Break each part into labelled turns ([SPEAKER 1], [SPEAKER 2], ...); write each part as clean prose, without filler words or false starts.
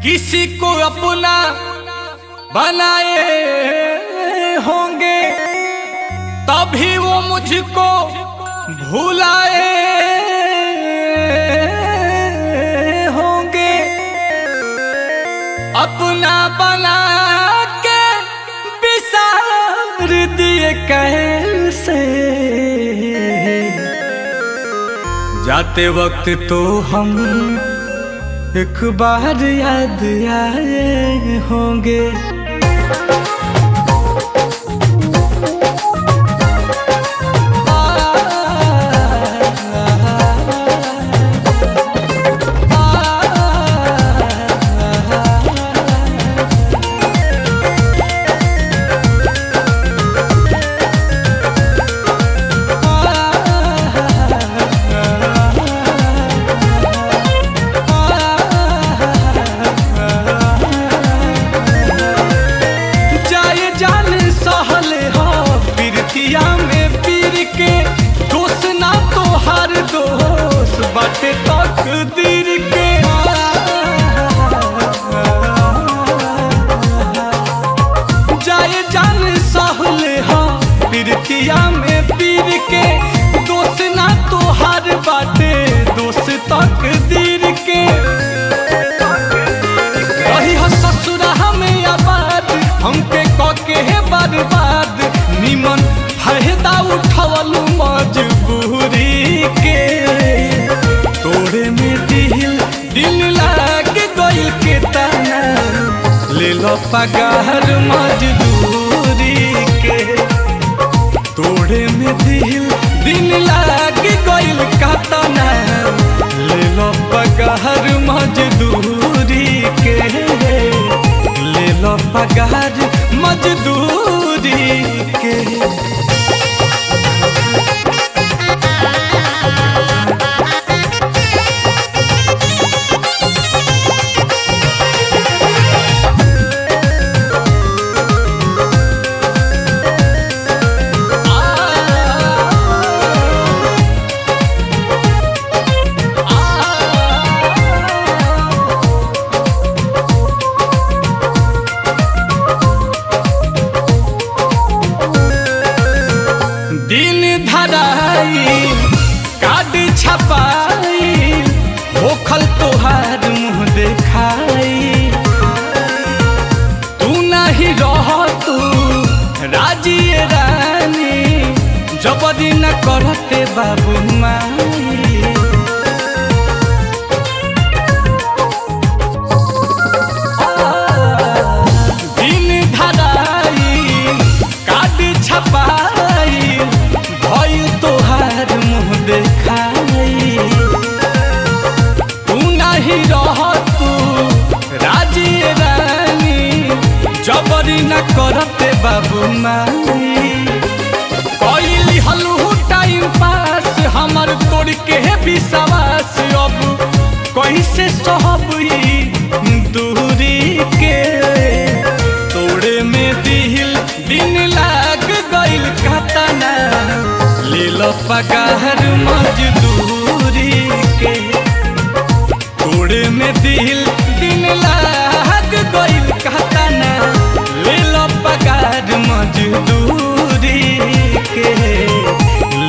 [SPEAKER 1] किसी को अपना बनाए होंगे तभी वो मुझको भुलाए होंगे। अपना बना के बिसार दिए कैसे, जाते वक्त तो हम एक बार याद आए होंगे। बाटे तकदीर के जाए जान सहले हाँ पिरतिया में पीर के, दोस्त ना तो हार बाटे दोस्त तकदीर के। रही हो ससुरा में आबाद हमके कके है बर्बाद, निमन फायदा उठवलू मजबूरी के। तोड़े में दिल लाग गइल के तना, ले लो पगार मजदूरी के। तोड़े में दिल लाग गइल का तना, ले लो पगार मजदूरी के। ले लो पगार मजदूरी के। दिन धराई कार्ड छपाई होखल तोहार मुँह देखाई। तू नहीं रह तू राजी रानी, जबरी न करते बाबू माई। दिन धराई कार्ड छपाई तोहार मुँह देखाई। तू नहीं रह तू राजी रानी, जबरी न करते बाबू माई। कैली हलू टाइम पास हमर तोड़ के विश्वास, अब कैसे सहब दूरी के। तोड़े में दिन लाग गइल कतना, ले लो पगार मजदूरी के। तोड़े में दिन लाग गइल कतना, ले लो पगार मजदूरी के।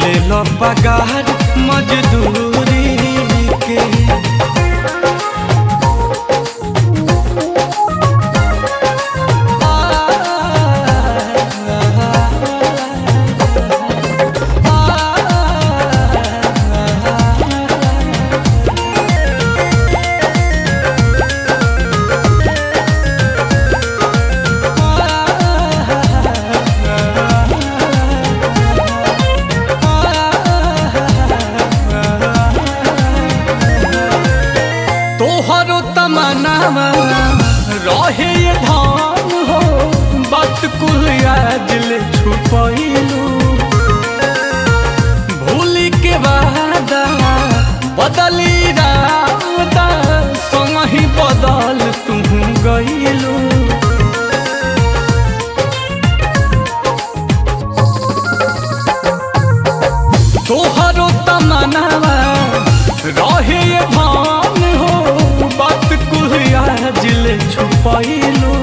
[SPEAKER 1] ले लो पगार मजदूरी के। तोहरो तमन्ना रहे ये धाम हो, बात कुल आज ले छुपैलू। भूली के वादा बदली रादा, संगही बदल तुम गइलू। तोहरो तमन्ना मनावा रहे ये भान हो बात कुल आज ले छुपाइलू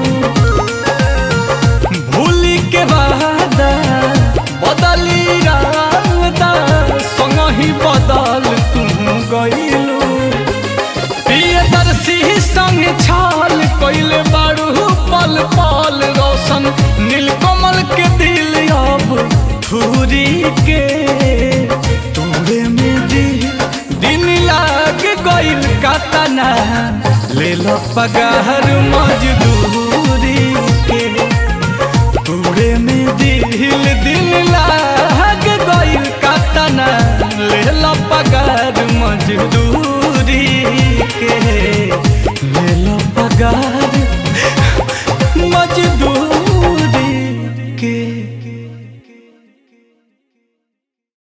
[SPEAKER 1] भूली के वादा बदली रादा संग ही बदल तुम गइलू प्रियदर्शी संग छाल कइले बारू पल पल रोशन नीलकमल के दिल अब थूरी के तोरे में दिन लाग गइल कातना ले लो पगार मजदूरी के तोरे में दिल लाग गइल कातना ले लो पगार मजदूरी